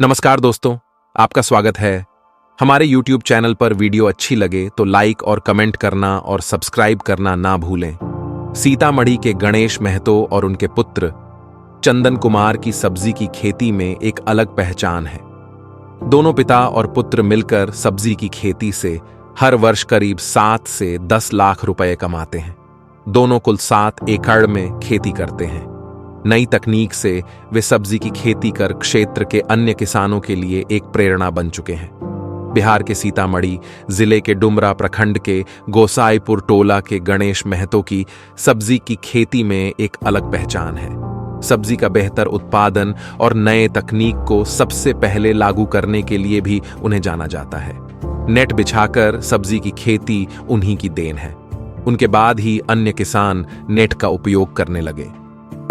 नमस्कार दोस्तों, आपका स्वागत है। हमारे YouTube चैनल पर वीडियो अच्छी लगे तो लाइक और कमेंट करना और सब्सक्राइब करना ना भूलें। सीतामढ़ी के गणेश महतो और उनके पुत्र चंदन कुमार की सब्जी की खेती में एक अलग पहचान है। दोनों पिता और पुत्र मिलकर सब्जी की खेती से हर वर्ष करीब 7 से 10 लाख रुपए कमाते हैं। दोनों कुल 7 एकड़ में खेती करते हैं। नई तकनीक से वे सब्जी की खेती कर क्षेत्र के अन्य किसानों के लिए एक प्रेरणा बन चुके हैं। बिहार के सीतामढ़ी जिले के डुमरा प्रखंड के गोसाईपुर टोला के गणेश महतो की सब्जी की खेती में एक अलग पहचान है। सब्जी का बेहतर उत्पादन और नए तकनीक को सबसे पहले लागू करने के लिए भी उन्हें जाना जाता है। नेट बिछाकर सब्जी की खेती उन्हीं की देन है। उनके बाद ही अन्य किसान नेट का उपयोग करने लगे।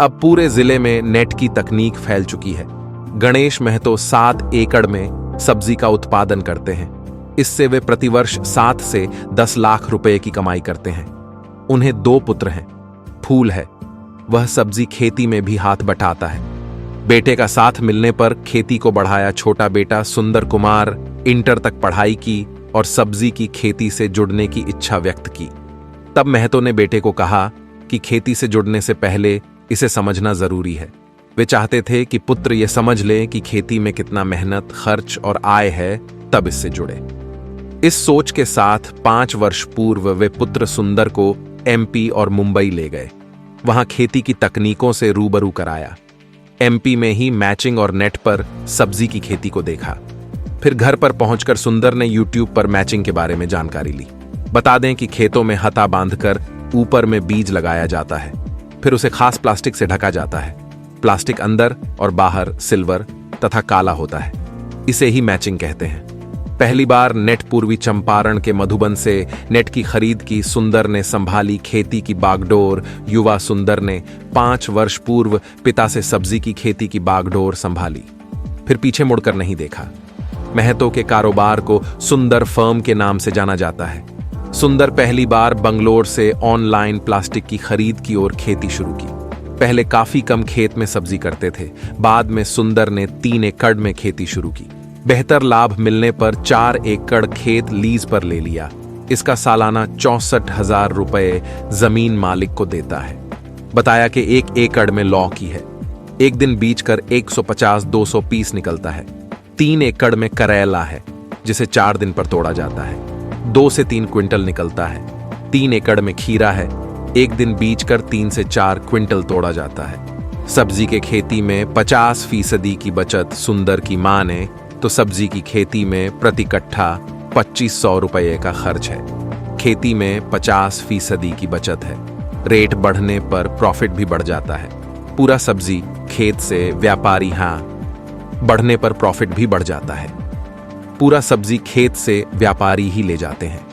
अब पूरे जिले में नेट की तकनीक फैल चुकी है। गणेश महतो 7 एकड़ में सब्जी का उत्पादन करते हैं। इससे वे प्रतिवर्ष 7 से 10 लाख रुपए की कमाई करते हैं। उन्हें 2 पुत्र हैं। फूल है, वह सब्जी खेती में भी हाथ बटाता है। बेटे का साथ मिलने पर खेती को बढ़ाया। छोटा बेटा सुंदर कुमार इंटर तक पढ़ाई की और सब्जी की खेती से जुड़ने की इच्छा व्यक्त की। तब महतो ने बेटे को कहा कि खेती से जुड़ने से पहले इसे समझना जरूरी है। वे चाहते थे कि पुत्र यह समझ ले कि खेती में कितना मेहनत, खर्च और आय है, तब इससे जुड़े। इस सोच के साथ 5 वर्ष पूर्व वे पुत्र सुंदर को MP और मुंबई ले गए। वहां खेती की तकनीकों से रूबरू कराया। MP में ही मैचिंग और नेट पर सब्जी की खेती को देखा। फिर घर पर पहुंचकर सुंदर ने YouTube पर मैचिंग के बारे में जानकारी ली। बता दें कि खेतों में हता बांधकर ऊपर में बीज लगाया जाता है, फिर उसे खास प्लास्टिक से ढका जाता है। प्लास्टिक अंदर और बाहर सिल्वर तथा काला होता है। इसे ही मैचिंग कहते हैं। पहली बार नेट पूर्वी चंपारण के मधुबन से नेट की खरीद की सुंदर ने संभाली खेती की बागडोर। युवा सुंदर ने 5 वर्ष पूर्व पिता से सब्जी की खेती की बागडोर संभाली। फिर पीछे मुड़कर नहीं देखा। महतो के कारोबार को सुंदर फर्म के नाम से जाना जाता है। सुंदर पहली बार बंगलोर से ऑनलाइन प्लास्टिक की खरीद की और खेती शुरू की। पहले काफी कम खेत में सब्जी करते थे। बाद में सुंदर ने 3 एकड़ में खेती शुरू की। बेहतर लाभ मिलने पर 4 एकड़ खेत लीज पर ले लिया। इसका सालाना 64,000 रुपए जमीन मालिक को देता है। बताया कि 1 एकड़ में लौकी है। एक दिन बीज कर 150-200 पीस निकलता है। 3 एकड़ में करेला है, जिसे 4 दिन पर तोड़ा जाता है। 2 से 3 क्विंटल निकलता है। 3 एकड़ में खीरा है। एक दिन बीज कर 3 से 4 क्विंटल तोड़ा जाता है। सब्जी के खेती में 50% की बचत सुंदर की मां ने तो सब्जी की खेती में प्रति कट्ठा 2500 रुपये का खर्च है। खेती में 50% की बचत है। रेट बढ़ने पर प्रॉफिट भी बढ़ जाता है। पूरा सब्जी खेत से व्यापारी बढ़ने पर प्रॉफिट भी बढ़ जाता है। पूरा सब्जी खेत से व्यापारी ही ले जाते हैं।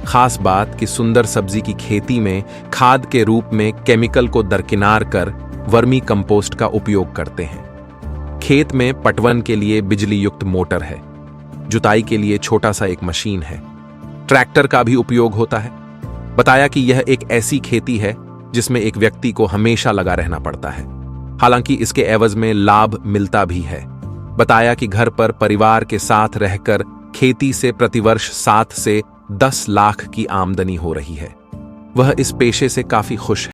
खास बात कि सुंदर सब्जी की खेती में खाद के रूप में केमिकल को दरकिनार कर वर्मी कंपोस्ट का उपयोग करते हैं। खेत में पटवन के लिए बिजली युक्त मोटर है। जुताई के लिए छोटा सा एक मशीन है। ट्रैक्टर का भी उपयोग होता है। बताया कि यह एक ऐसी खेती है जिसमें एक व्यक्ति को हमेशा लगा रहना पड़ता है। हालांकि इसके एवज में लाभ मिलता भी है। बताया कि घर पर परिवार के साथ रहकर खेती से प्रतिवर्ष 7 से 10 लाख की आमदनी हो रही है। वह इस पेशे से काफी खुश है।